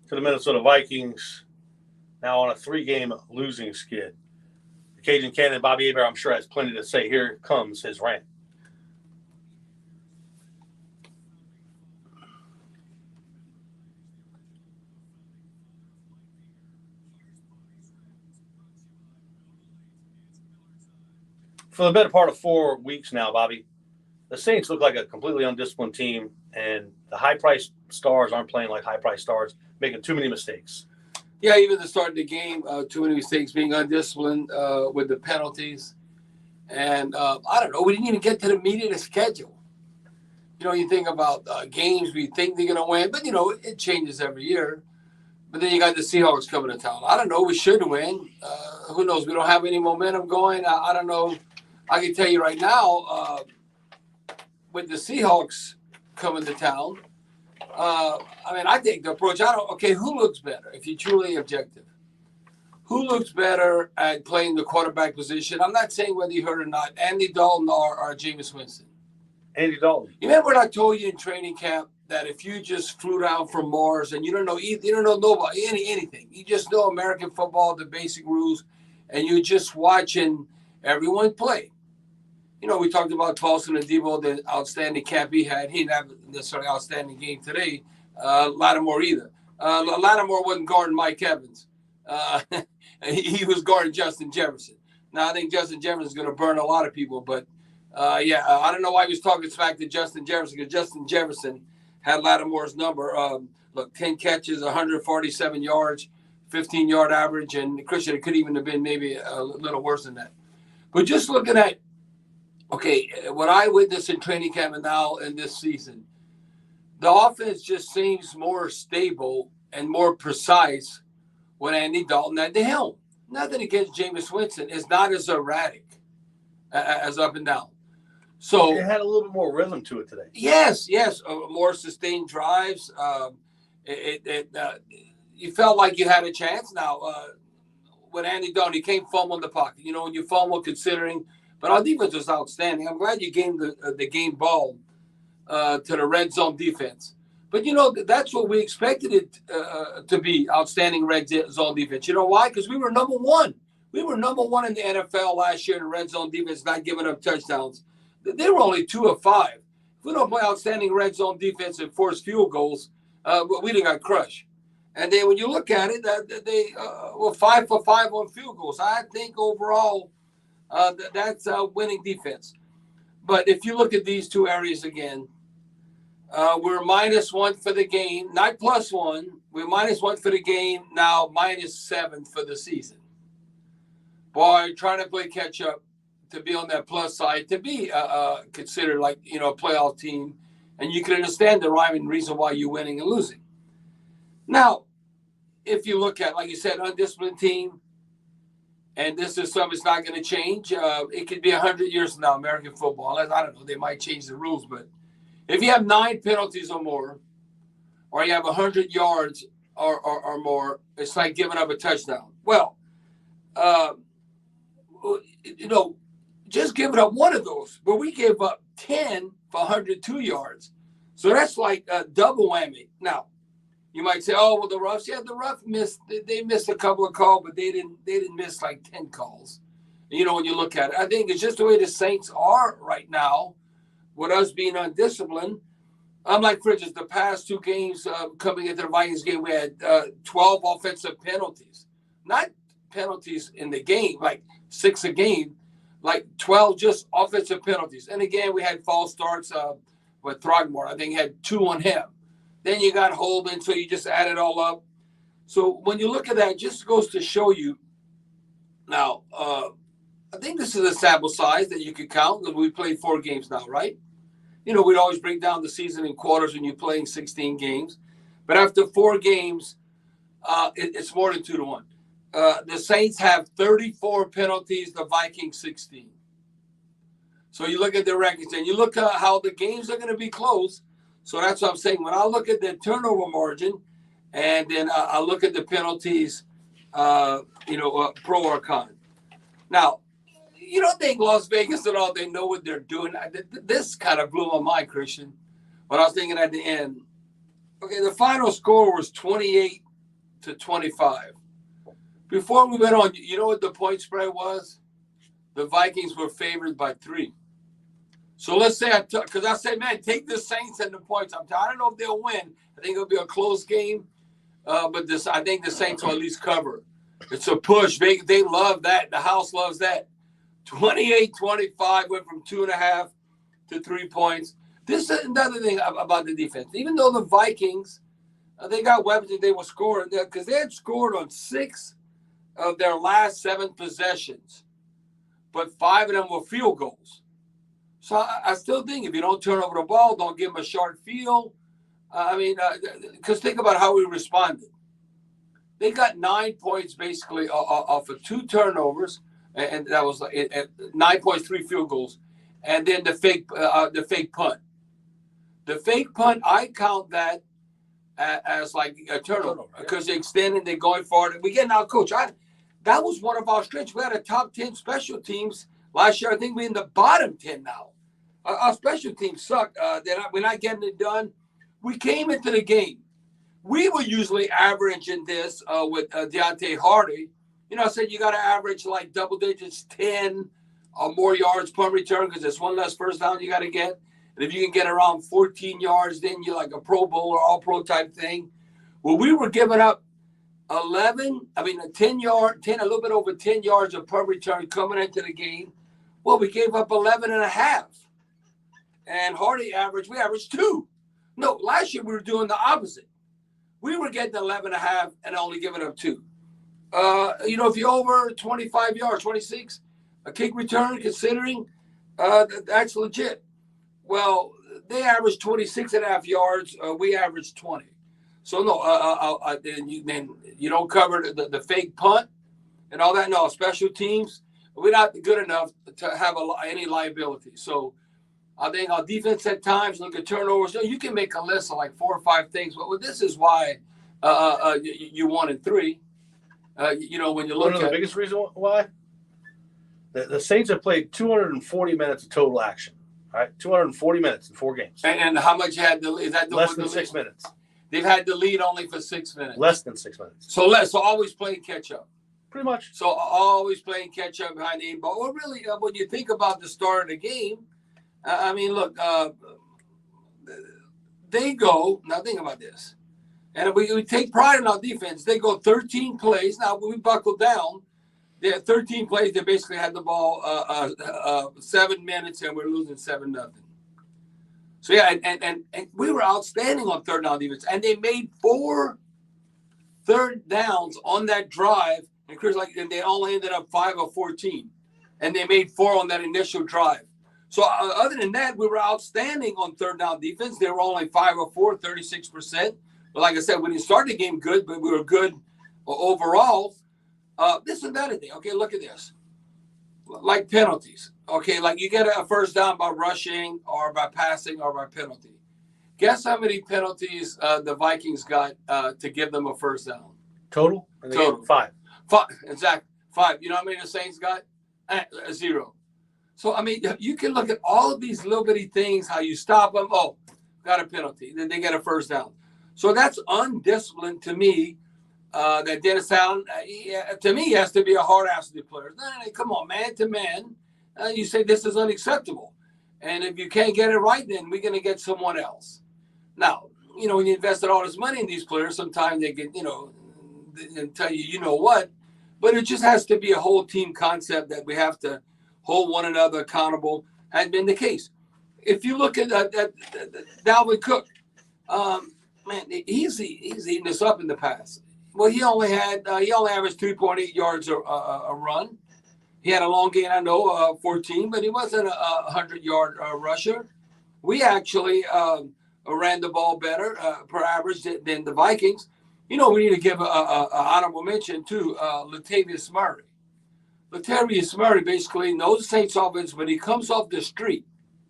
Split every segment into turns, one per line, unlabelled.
to the Minnesota Vikings, now on a 3-game losing skid. The Cajun candidate Bobby Hebert, I'm sure, has plenty to say. Here comes his rant. For the better part of 4 weeks now, Bobby, the Saints look like a completely undisciplined team, and the high-priced stars aren't playing like high-priced stars, making too many mistakes.
Yeah, even the start of the game, too many mistakes, being undisciplined with the penalties. And I don't know, we didn't even get to the meat of the schedule. You think about games we think they're going to win, but, it changes every year. But then you got the Seahawks coming to town. I don't know, we should win. Who knows? We don't have any momentum going. I don't know. I can tell you right now, with the Seahawks coming to town, I think the approach, who looks better if you're truly objective? Who looks better at playing the quarterback position? I'm not saying whether you heard or not, Andy Dalton or Jameis Winston.
Andy Dalton.
You remember what I told you in training camp, that if you just flew down from Mars and you don't know nobody, anything, you just know American football, the basic rules, and you're just watching everyone play. We talked about Paulson and Debo, the outstanding camp he had. He didn't have necessarily outstanding game today. Lattimore either. Lattimore wasn't guarding Mike Evans. He was guarding Justin Jefferson. Now, I think Justin Jefferson is going to burn a lot of people. But, I don't know why he was talking smack to Justin Jefferson, because Justin Jefferson had Lattimore's number. 10 catches, 147 yards, 15-yard average. And Christian, it could even have been maybe a little worse than that. But just looking at, what I witnessed in training camp and now in this season, the offense just seems more stable and more precise when Andy Dalton at the helm. Nothing against Jameis Winston. It's not as erratic as up and down. So
it had a little bit more rhythm to it today.
Yes. More sustained drives. You felt like you had a chance. Now, with Andy Dalton, he came fumble in the pocket. When you fumble, considering. But our defense was outstanding. I'm glad you gave the game ball to the red zone defense. But, that's what we expected it to be, outstanding red zone defense. You know why? Because we were number one. We were number one in the NFL last year in red zone defense, not giving up touchdowns. They were only 2 of 5. If we don't play outstanding red zone defense and force field goals, we didn't got crushed. And then when you look at it, they were 5 for 5 on field goals. I think overall, that's winning defense. But if you look at these two areas again, we're -1 for the game, not +1. We're -1 for the game, now -7 for the season. Boy, trying to play catch up to be on that plus side, to be considered like, a playoff team. And you can understand the rhyme and reason why you're winning and losing. Now, if you look at, like you said, undisciplined team, and this is something that's not going to change. It could be 100 years from now, American football. I don't know. They might change the rules. But if you have 9 penalties or more, or you have 100 yards or more, it's like giving up a touchdown. Well, just giving up one of those. But we gave up 10 for 102 yards. So that's like a double whammy. Now, you might say, oh, well, the Ruffs. Yeah, the Ruffs missed. They missed a couple of calls, but they didn't miss like 10 calls. When you look at it, I think it's just the way the Saints are right now, with us being undisciplined. Unlike, for instance, the past 2 games coming into the Vikings game, we had 12 offensive penalties. Not penalties in the game, like 6 a game, like 12 just offensive penalties. And again, we had false starts with Throgmorton. I think had 2 on him. Then you got Holden, so you just add it all up. So when you look at that, it just goes to show you. Now, I think this is a sample size that you could count, because we played 4 games now, right? We'd always break down the season in quarters when you're playing 16 games. But after 4 games, it's more than 2-1. The Saints have 34 penalties, the Vikings 16. So you look at the records, and you look at how the games are going to be close. So that's what I'm saying. When I look at the turnover margin, and then I look at the penalties, pro or con. Now, you don't think Las Vegas at all, they know what they're doing. This kind of blew my mind, Christian, when I was thinking at the end. Okay, the final score was 28 to 25. Before we went on, you know what the point spread was? The Vikings were favored by 3. So let's say because I said, man, take the Saints and the points. I don't know if they'll win. I think it'll be a close game, but I think the Saints will at least cover. It's a push. They love that. The house loves that. 28-25 went from 2.5 to 3 points. This is another thing about the defense. Even though the Vikings, they got weapons that they were scoring because they had scored on 6 of their last 7 possessions, but 5 of them were field goals. So I still think if you don't turn over the ball, don't give them a short field. Because think about how we responded. They got 9 points basically off of 2 turnovers, and that was 9 points, 3 field goals, and then the fake punt. The fake punt, I count that as like a turnover because they're extending, they're going forward. We get now, Coach. That was one of our strengths. We had a top 10 special teams last year. I think we're in the bottom 10 now. Our special teams suck. We're not getting it done. We came into the game. We were usually averaging this with Deontay Hardy. I said you got to average like double digits, 10 or more yards per return because there's one less first down you got to get. And if you can get around 14 yards, then you're like a Pro Bowl or All-Pro type thing. Well, we were giving up 10 a little bit over 10 yards of per return coming into the game. Well, we gave up 11 and a half. And Hardy we averaged 2. No, last year we were doing the opposite. We were getting 11 and a half and only giving up 2. If you're over 25 yards, 26, a kick return, considering that's legit. Well, they averaged 26 and a half yards. We averaged 20. So, no, then you don't cover the fake punt and all that. No, special teams, we're not good enough to have any liability. So, I think our defense at times, look at turnovers. You can make a list of like 4 or 5 things. But this is why you won in 3. When you look
one of the biggest reasons why the Saints have played 240 minutes of total action. All right, 240 minutes in 4 games.
And how much you had to lead? Is that
less than 6 minutes?
They've had the lead only for 6 minutes.
Less than 6 minutes.
So always playing catch up.
Pretty much.
So always playing catch up behind the 8 ball. Well, really, when you think about the start of the game, they go. Now think about this, and we take pride in our defense. They go 13 plays. Now we buckle down. They had 13 plays. They basically had the ball 7 minutes, and we're losing 7-0. So yeah, and we were outstanding on third down defense, and they made 4 third downs on that drive. And Chris, and they only ended up 5 of 14, and they made 4 on that initial drive. So other than that, we were outstanding on third down defense. They were only 5 of 4, 36%. But like I said, we didn't start the game good, but we were good overall. This is another thing. Okay, look at this. Like penalties. Okay, like you get a first down by rushing or by passing or by penalty. Guess how many penalties the Vikings got to give them a first down?
Total?
Total.
5.
5, exactly. 5. You know how many the Saints got? 0. So, you can look at all of these little bitty things, how you stop them. Oh, got a penalty. Then they get a first down. So that's undisciplined to me. That Dennis Allen, to me, has to be a hard-ass player. No, come on, man to man. You say this is unacceptable. And if you can't get it right, then we're going to get someone else. Now, when you invested all this money in these players, sometimes they get, and tell you what. But it just has to be a whole team concept that we have to hold one another accountable. Has been the case. If you look at Dalvin Cook, man, he's eating this up in the past. Well, he only averaged 3.8 yards a run. He had a long gain, 14, but he wasn't a 100-yard rusher. We actually ran the ball better per average than the Vikings. We need to give an honorable mention to Latavius Murray. Latavius Murray basically knows the Saints offense when he comes off the street.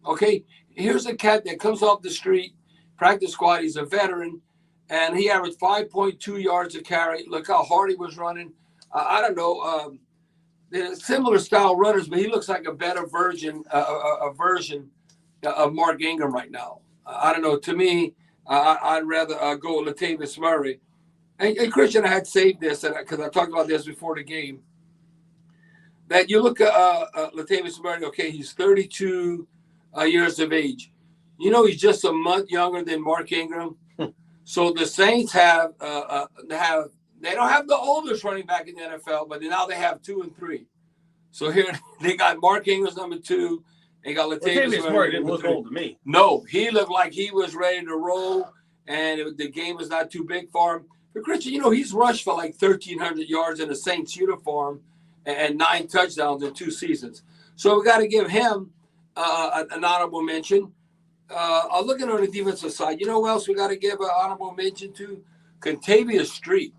Okay, here's a cat that comes off the street, practice squad. He's a veteran, and he averaged 5.2 yards a carry. Look how hard he was running. I don't know. They're similar style runners, but he looks like a better version of Mark Ingram right now. I don't know. To me, I'd rather go with Latavius Murray. And Christian, I had saved this because I talked about this before the game. That you look at Latavius Murray, okay, he's 32 years of age. You know, he's just a month younger than Mark Ingram. So the Saints they don't have the oldest running back in the NFL, but now they have 2 and 3. So here they got Mark Ingram's number 2. They got Latavius
Murray didn't look old to me.
No, he looked like he was ready to roll, and the game was not too big for him. But Christian, you know, he's rushed for like 1,300 yards in a Saints uniform and 9 touchdowns in 2 seasons. So we got to give him an honorable mention. I'm looking on the defensive side. You know who else we got to give an honorable mention to? Contavious Street.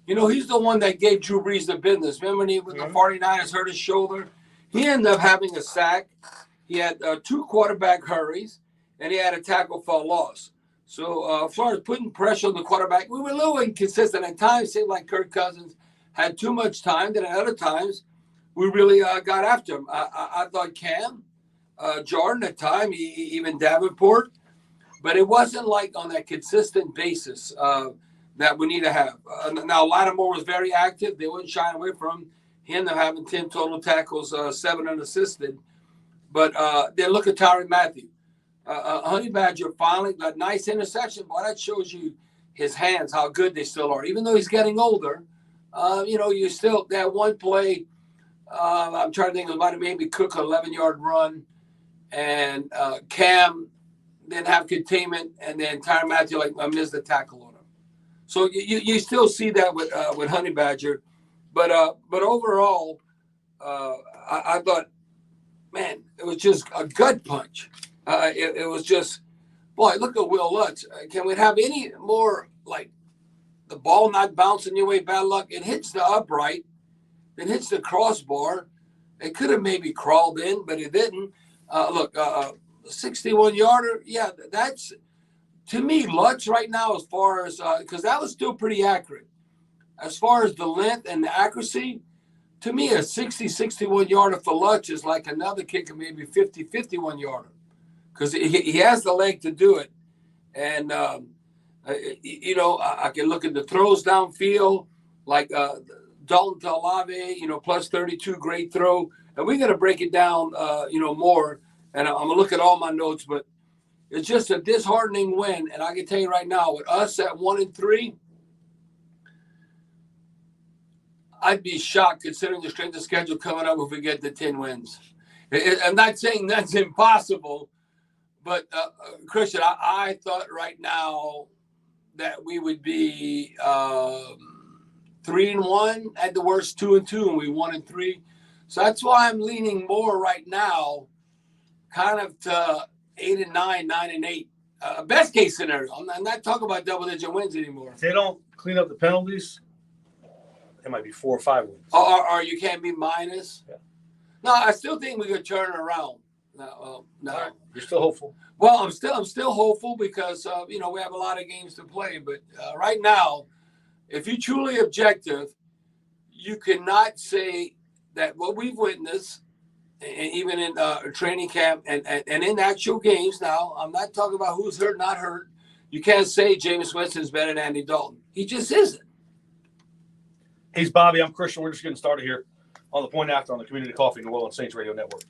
You know, he's the one that gave Drew Brees the business. Remember when the 49ers hurt his shoulder? He ended up having a sack. He had 2 quarterback hurries, and he had a tackle for a loss. So as far as putting pressure on the quarterback, we were a little inconsistent. At times, it seemed like Kirk Cousins had too much time. Then at other times, we really got after him. I thought Cam, Jordan at time, even Davenport. But it wasn't like on that consistent basis that we need to have. Now, Lattimore was very active. They wouldn't shy away from him. He ended up having 10 total tackles, 7 unassisted. But then look at Tyrann Mathieu. Honey Badger finally got a nice interception. Boy, that shows you his hands, how good they still are. Even though he's getting older, you know, you still, that one play, I'm trying to think, it might have maybe Cook an 11-yard run. And Cam didn't have containment. And then Tyrann Mathieu, missed the tackle on him. So you still see that with Honey Badger. But overall, I thought, man, it was just a gut punch. It was just, boy, look at Will Lutz. Can we have any more, like, the ball not bouncing your way, bad luck? It hits the upright. It hits the crossbar. It could have maybe crawled in, but it didn't. 61-yarder, yeah, that's, to me, Lutz right now as far as, because that was still pretty accurate. As far as the length and the accuracy, to me, a 61-yarder for Lutz is like another kicker, maybe 51-yarder. Because he has the leg to do it. And, you know, I can look at the throws downfield, like Dalton to Olave, you know, plus 32, great throw. And we're going to break it down, you know, more. And I'm going to look at all my notes. But it's just a disheartening win. And I can tell you right now, with us at 1-3, I'd be shocked considering the strength of schedule coming up if we get the 10 wins. I'm not saying that's impossible. But, Christian, I thought right now that we would be 3-1 at the worst, 2-2, and we 1-3. So that's why I'm leaning more right now, kind of to 8-9, 9-8. Best case scenario. I'm not talking about double-digit wins anymore.
If they don't clean up the penalties, it might be 4 or 5 wins.
Or you can't be minus. Yeah. No, I still think we could turn it around. No.
Right. You're still hopeful?
Well, I'm still hopeful because you know, we have a lot of games to play. But right now, if you're truly objective, you cannot say that what we've witnessed, and even in training camp and in actual games. Now, I'm not talking about who's hurt, not hurt. You can't say Jameis Winston is better than Andy Dalton. He just isn't.
He's Bobby. I'm Christian. We're just getting started here on the Point After on the Community Coffee New Orleans Saints Radio Network.